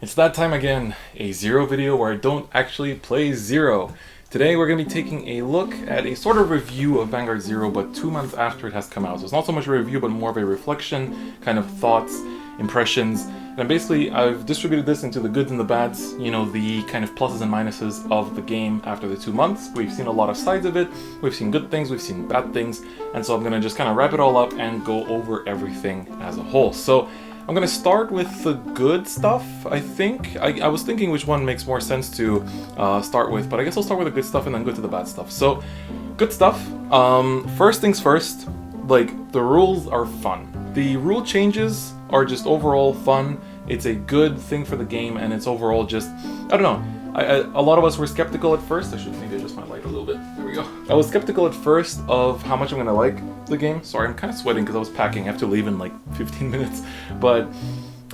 It's that time again, a Zero video where I don't actually play Zero. Today we're going to be taking a look at a sort of review of Vanguard Zero, but 2 months after it has come out. So it's not so much a review, but more of a reflection, kind of thoughts, impressions. And basically I've distributed this into the goods and the bads, you know, the kind of pluses and minuses of the game after the 2 months. We've seen a lot of sides of it, we've seen good things, we've seen bad things, and so I'm going to just kind of wrap it all up and go over everything as a whole. So I'm gonna start with the good stuff, I think. I was thinking which one makes more sense to start with, but I guess I'll start with the good stuff and then go to the bad stuff. So, good stuff. First things first, like, the rules are fun. The rule changes are just overall fun. It's a good thing for the game, and it's overall just, I don't know. A lot of us were skeptical at first. I should maybe adjust my light a little bit. There we go. I was skeptical at first of how much I'm gonna like the game. Sorry, I'm kind of sweating because I was packing. I have to leave in like 15 minutes. But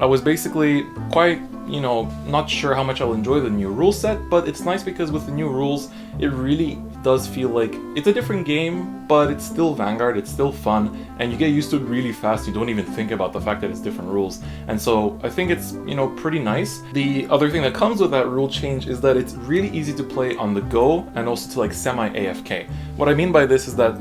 I was basically quite, you know, not sure how much I'll enjoy the new rule set, but it's nice because with the new rules, it really does feel like it's a different game, but it's still Vanguard, it's still fun, and you get used to it really fast. You don't even think about the fact that it's different rules. And so I think it's, you know, pretty nice. The other thing that comes with that rule change is that it's really easy to play on the go and also to like semi-AFK. What I mean by this is that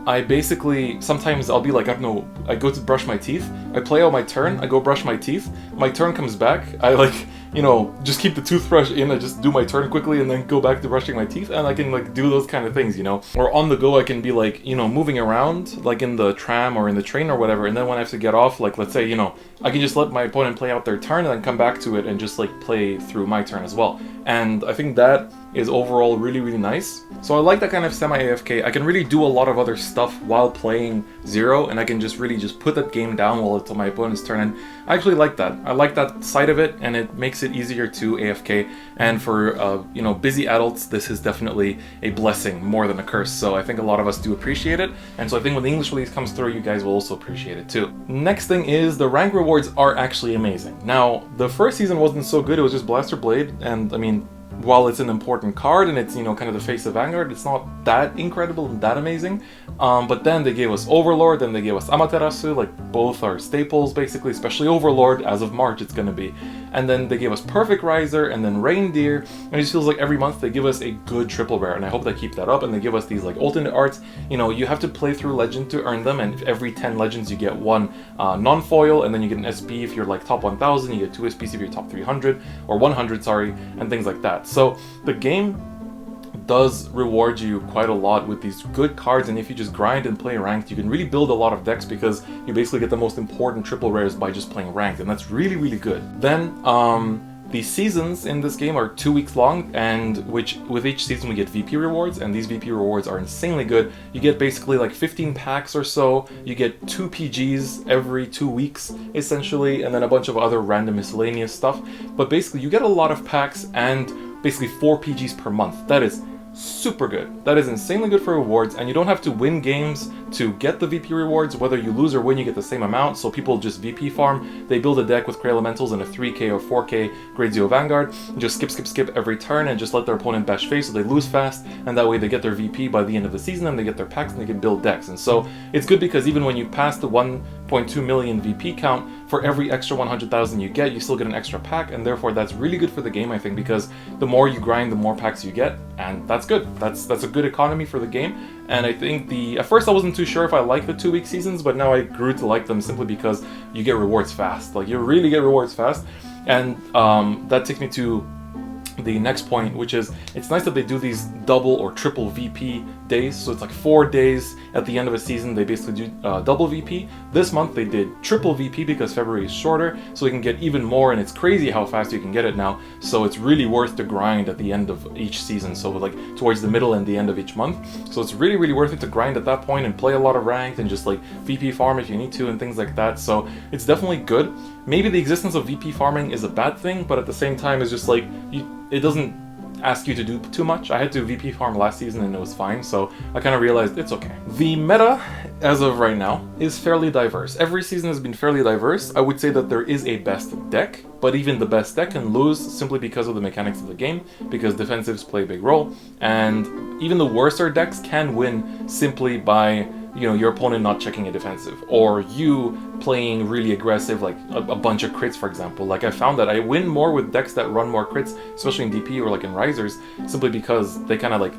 I basically, sometimes I'll be like, I don't know, I go to brush my teeth, I play out my turn, I go brush my teeth, my turn comes back, I like, you know, just keep the toothbrush in, I just do my turn quickly and then go back to brushing my teeth, and I can like do those kind of things, you know. Or on the go I can be like, you know, moving around, like in the tram or in the train or whatever, and then when I have to get off, like let's say, you know, I can just let my opponent play out their turn and then come back to it and just like play through my turn as well. And I think that is overall really, really nice. So I like that kind of semi-AFK. I can really do a lot of other stuff while playing Zero, and I can just really just put that game down while it's on my opponent's turn, and I actually like that. I like that side of it, and it makes it easier to AFK, and for, you know, busy adults, this is definitely a blessing more than a curse, so I think a lot of us do appreciate it, and so I think when the English release comes through, you guys will also appreciate it too. Next thing is the rank rewards are actually amazing. Now, the first season wasn't so good, it was just Blaster Blade, and I mean, while it's an important card and it's, you know, kind of the face of Vanguard, it's not that incredible and that amazing. But then they gave us Overlord, then they gave us Amaterasu, like both are staples basically, especially Overlord, as of March it's gonna be. And then they gave us Perfect Riser and then Reindeer, and it just feels like every month they give us a good triple rare, and I hope they keep that up, and they give us these like alternate arts. You know, you have to play through Legend to earn them, and every 10 Legends you get one non-foil, and then you get an SP if you're like top 1000, you get 2 SPs if you're top 300, or 100, sorry, and things like that. So the game does reward you quite a lot with these good cards, and if you just grind and play ranked, you can really build a lot of decks because you basically get the most important triple rares by just playing ranked, and that's really, really good. Then the seasons in this game are 2 weeks long, and with each season we get VP rewards, and these VP rewards are insanely good. You get basically like 15 packs or so, you get 2 PGs every 2 weeks essentially, and then a bunch of other random miscellaneous stuff. But basically you get a lot of packs and basically 4 PGs per month. That is super good. That is insanely good for rewards, and you don't have to win games to get the VP rewards. Whether you lose or win, you get the same amount, so people just VP farm. They build a deck with Cray Elementals and a 3k or 4k Grade 0 Vanguard, and just skip every turn and just let their opponent bash face so they lose fast, and that way they get their VP by the end of the season and they get their packs and they can build decks. And so it's good because even when you pass the 1.2 million VP count, for every extra 100,000 you get, you still get an extra pack, and therefore that's really good for the game, I think, because the more you grind, the more packs you get, and that's good. That's a good economy for the game. And I think at first I wasn't too sure if I liked the 2 week seasons, but now I grew to like them simply because you get rewards fast. Like, you really get rewards fast. And that takes me to the next point, which is it's nice that they do these double or triple VP days. So it's like 4 days at the end of a season they basically do double VP. This month they did triple VP because February is shorter, so you can get even more, and it's crazy how fast you can get it now. So it's really worth the grind at the end of each season, so like towards the middle and the end of each month. So it's really, really worth it to grind at that point and play a lot of ranked and just like VP farm if you need to and things like that. So it's definitely good. Maybe the existence of VP farming is a bad thing, but at the same time it's just like it doesn't ask you to do too much. I had to VP farm last season and it was fine, so I kind of realized it's okay. The meta, as of right now, is fairly diverse. Every season has been fairly diverse. I would say that there is a best deck, but even the best deck can lose simply because of the mechanics of the game, because defensives play a big role, and even the worser decks can win simply by you know, your opponent not checking a defensive, or you playing really aggressive, like a bunch of crits, for example. Like, I found that I win more with decks that run more crits, especially in DP or like in Risers, simply because they kind of like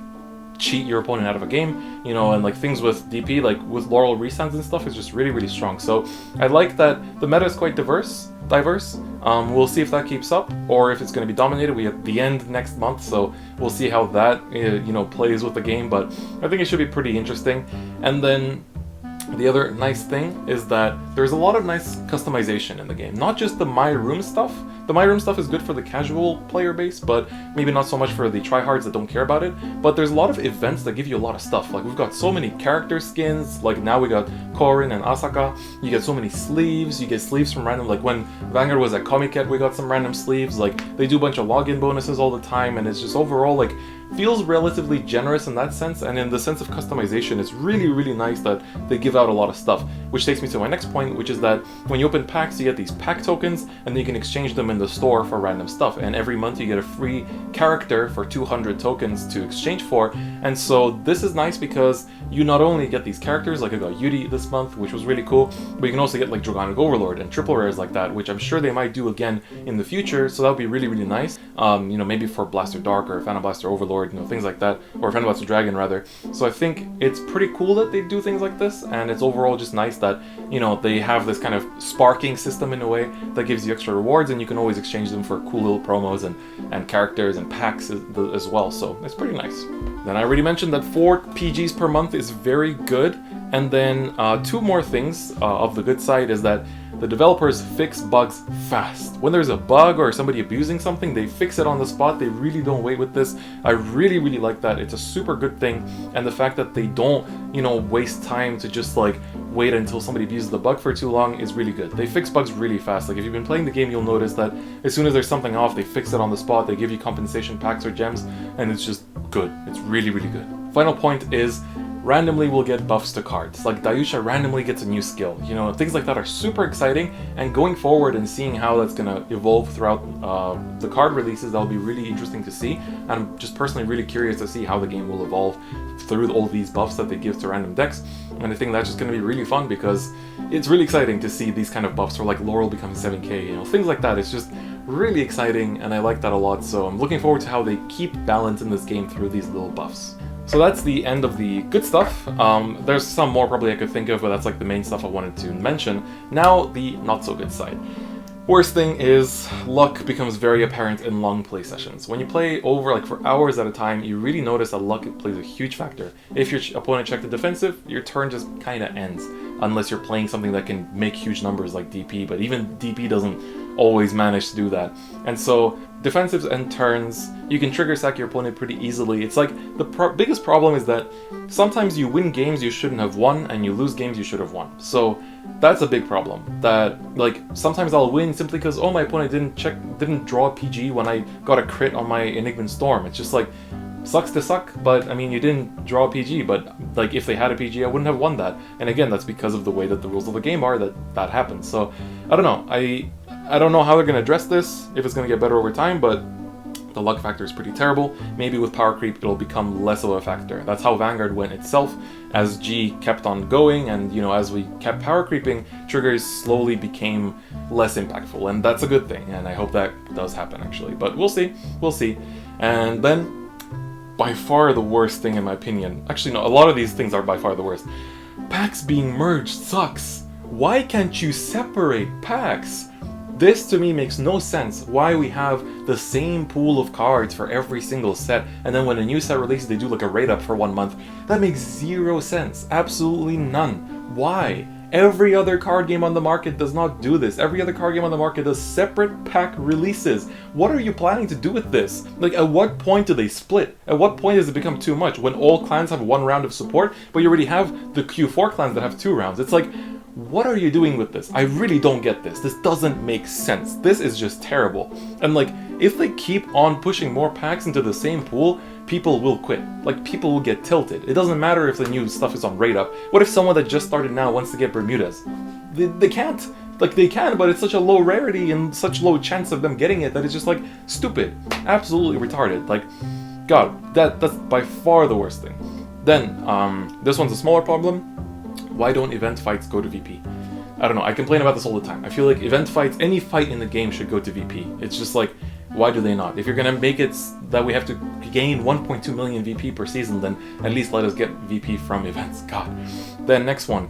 cheat your opponent out of a game, you know, and like things with DP, like with Laurel Resands and stuff, is just really, really strong. So I like that the meta is quite diverse. We'll see if that keeps up, or if it's going to be dominated. We have the end next month, so we'll see how that, you know, plays with the game, but I think it should be pretty interesting. And then the other nice thing is that there's a lot of nice customization in the game. Not just the My Room stuff. The My Room stuff is good for the casual player base, but maybe not so much for the tryhards that don't care about it. But there's a lot of events that give you a lot of stuff. Like, we've got so many character skins. Like, now we got Korin and Asaka. You get so many sleeves. You get sleeves from random, like when Vanguard was at Comiket, we got some random sleeves. Like, they do a bunch of login bonuses all the time, and it's just overall, like, feels relatively generous in that sense. And in the sense of customization, it's really, really nice that they give out a lot of stuff. Which takes me to my next point, which is that when you open packs, you get these pack tokens, and then you can exchange them in the store for random stuff. And every month you get a free character for 200 tokens to exchange for. And so this is nice because you not only get these characters, like I got Yuri this month, which was really cool, but you can also get like Dragonic Overlord and triple rares like that, which I'm sure they might do again in the future. So that would be really, really nice. You know, maybe for Blaster Dark or Phantom Blaster Overlord, you know, things like that, or Phantom Blaster Dragon rather. So I think it's pretty cool that they do things like this, and it's overall just nice that, you know, they have this kind of sparking system in a way that gives you extra rewards, and you can always exchange them for cool little promos and characters and packs as well. So it's pretty nice. Then I already mentioned that 4 PGs per month is very good. And then 2 more things of the good side is that the developers fix bugs fast. When there's a bug or somebody abusing something, they fix it on the spot. They really don't wait with this. I really, really like that. It's a super good thing. And the fact that they don't, you know, waste time to just like wait until somebody abuses the bug for too long is really good. They fix bugs really fast. Like, if you've been playing the game, you'll notice that as soon as there's something off, they fix it on the spot. They give you compensation packs or gems, and it's just good. It's really, really good. Final point is, randomly we'll get buffs to cards. Like, Dayusha randomly gets a new skill. You know, things like that are super exciting, and going forward and seeing how that's going to evolve throughout the card releases, that'll be really interesting to see. And I'm just personally really curious to see how the game will evolve through all these buffs that they give to random decks. And I think that's just going to be really fun, because it's really exciting to see these kind of buffs, or like Laurel becoming 7k, you know, things like that. It's just really exciting, and I like that a lot. So I'm looking forward to how they keep balance in this game through these little buffs. So that's the end of the good stuff. There's some more probably I could think of, but that's like the main stuff I wanted to mention. Now, the not so good side. Worst thing is, luck becomes very apparent in long play sessions. When you play over like for hours at a time, you really notice that luck plays a huge factor. If your opponent checked the defensive, your turn just kind of ends, unless you're playing something that can make huge numbers like DP, but even DP doesn't always manage to do that. And so defensives and turns, you can trigger sack your opponent pretty easily. It's like the biggest problem is that sometimes you win games you shouldn't have won, and you lose games you should have won. So that's a big problem. That, like, sometimes I'll win simply because, oh, my opponent didn't draw a PG when I got a crit on my Enigman Storm. It's just like, sucks to suck, but I mean, you didn't draw a PG, but like, if they had a PG, I wouldn't have won that. And again, that's because of the way that the rules of the game are that happens. So I don't know. I don't know how they're going to address this, if it's going to get better over time, but the luck factor is pretty terrible. Maybe with power creep, it'll become less of a factor. That's how Vanguard went itself. As G kept on going, and, you know, as we kept power creeping, triggers slowly became less impactful, and that's a good thing, and I hope that does happen, actually. But we'll see. And then, by far the worst thing in my opinion, actually no, a lot of these things are by far the worst. Packs being merged sucks. Why can't you separate packs? This to me makes no sense. Why we have the same pool of cards for every single set, and then when a new set releases they do like a rate up for 1 month. That makes zero sense. Absolutely none. Why? Every other card game on the market does not do this. Every other card game on the market does separate pack releases. What are you planning to do with this? Like, at what point do they split? At what point does it become too much? When all clans have 1 round of support, but you already have the Q4 clans that have 2 rounds. It's like, what are you doing with this? I really don't get this. This doesn't make sense. This is just terrible. And like, if they keep on pushing more packs into the same pool, people will quit. Like, people will get tilted. It doesn't matter if the new stuff is on rate up. What if someone that just started now wants to get Bermudas? They can't. Like, they can, but it's such a low rarity and such low chance of them getting it that it's just like stupid. Absolutely retarded. Like, God, that's by far the worst thing. Then, this one's a smaller problem. why don't event fights go to VP? I don't know, I complain about this all the time. I feel like event fights, any fight in the game should go to VP. It's just like, why do they not? If you're gonna make it that we have to gain 1.2 million VP per season, then at least let us get VP from events. God. Then next one,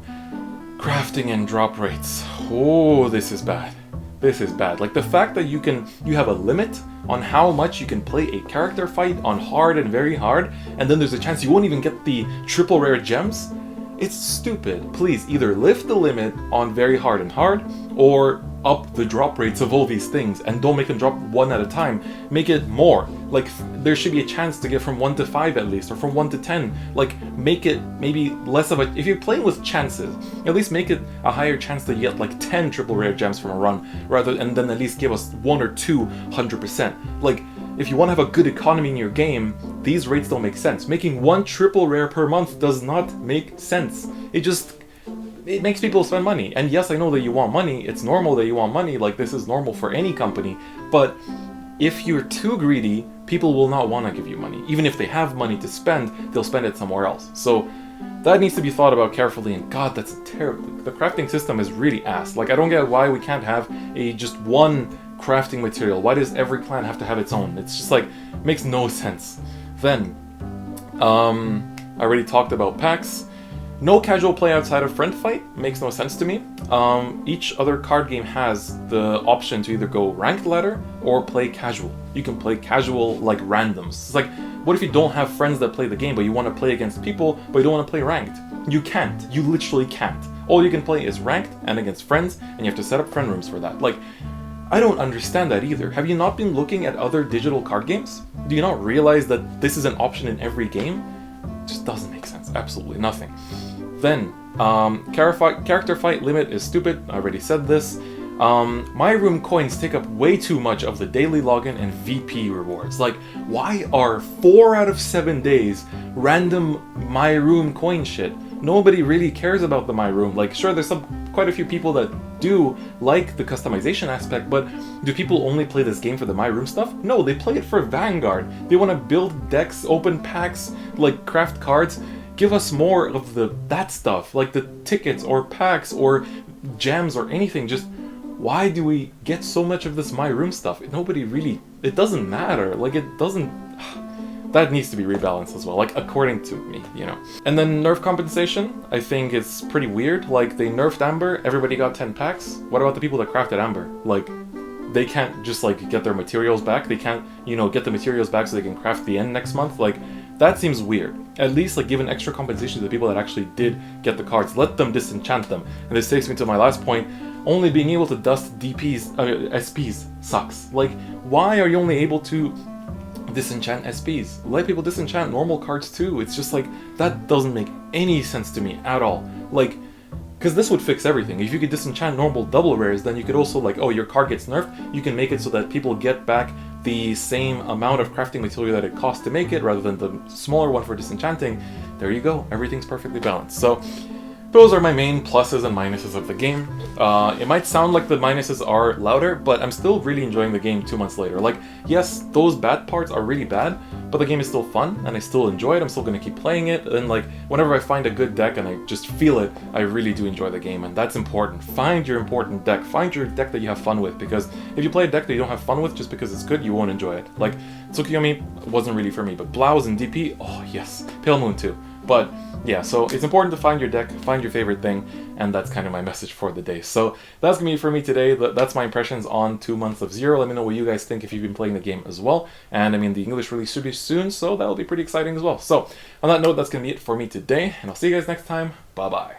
crafting and drop rates. Oh, this is bad. This is bad. Like the fact that you have a limit on how much you can play a character fight on hard and very hard, and then there's a chance you won't even get the triple rare gems. It's stupid. Please either lift the limit on very hard and hard, or up the drop rates of all these things, and don't make them drop one at a time. Make it more. Like, there should be a chance to get from 1 to 5 at least, or from 1 to 10. Like, make it maybe less of a... If you're playing with chances, at least make it a higher chance that you get like 10 triple rare gems from a run, and then at least give us 1 or 2 100%. Like, if you want to have a good economy in your game, these rates don't make sense. Making 1 triple rare per month does not make sense. It makes people spend money. And yes, I know that you want money. It's normal that you want money. Like, this is normal for any company. But if you're too greedy, people will not want to give you money. Even if they have money to spend, they'll spend it somewhere else. So that needs to be thought about carefully. And God, that's terrible. The crafting system is really ass. Like, I don't get why we can't have just one crafting material. Why does every clan have to have its own? It's just like, makes no sense. Then, I already talked about packs. No casual play outside of Friend Fight makes no sense to me. Each other card game has the option to either go ranked ladder or play casual. You can play casual like randoms. It's like, what if you don't have friends that play the game, but you want to play against people, but you don't want to play ranked? You can't. You literally can't. All you can play is ranked and against friends, and you have to set up friend rooms for that. Like, I don't understand that either. Have you not been looking at other digital card games? Do you not realize that this is an option in every game? It just doesn't make sense. Absolutely nothing. Then, character fight limit is stupid. I already said this. My room coins take up way too much of the daily login and VP rewards. Like, why are 4 out of 7 days random my room coin shit? Nobody really cares about the my room. Like, sure, there's quite a few people that do like the customization aspect, but do people only play this game for the my room stuff? No, they play it for Vanguard. They want to build decks, open packs, like craft cards. Give us more of that stuff, like the tickets or packs or gems or anything. Just why do we get so much of this my room stuff? Nobody really, it doesn't matter. Like, it doesn't, that needs to be rebalanced as well, like, according to me, you know. And then nerf compensation, I think it's pretty weird. Like, they nerfed Amber, everybody got 10 packs. What about the people that crafted Amber? Like, they can't just like get their materials back. They can't, you know, get the materials back so they can craft the end next month. Like, that seems weird. At least like give an extra compensation to the people that actually did get the cards. Let them disenchant them. And this takes me to my last point. Only being able to dust DPs, SPs sucks. Like, why are you only able to disenchant SPs? Let people disenchant normal cards too. It's just like, that doesn't make any sense to me at all. Like, because this would fix everything. If you could disenchant normal double rares, then you could also like, oh, your card gets nerfed, you can make it so that people get back the same amount of crafting material that it costs to make it, rather than the smaller one for disenchanting. There you go, everything's perfectly balanced. So, those are my main pluses and minuses of the game. It might sound like the minuses are louder, but I'm still really enjoying the game 2 months later. Like, yes, those bad parts are really bad, but the game is still fun, and I still enjoy it. I'm still going to keep playing it, and like, whenever I find a good deck and I just feel it, I really do enjoy the game, and that's important. Find your important deck. Find your deck that you have fun with, because if you play a deck that you don't have fun with just because it's good, you won't enjoy it. Like, Tsukiyomi wasn't really for me, but Blouse and DP, oh yes. Pale Moon too. But yeah, so it's important to find your deck, find your favorite thing, and that's kind of my message for the day. So that's gonna be it for me today. That's my impressions on 2 months of Zero. Let me know what you guys think if you've been playing the game as well. And I mean, the English release should be soon, so that'll be pretty exciting as well. So on that note, that's gonna be it for me today, and I'll see you guys next time. Bye bye.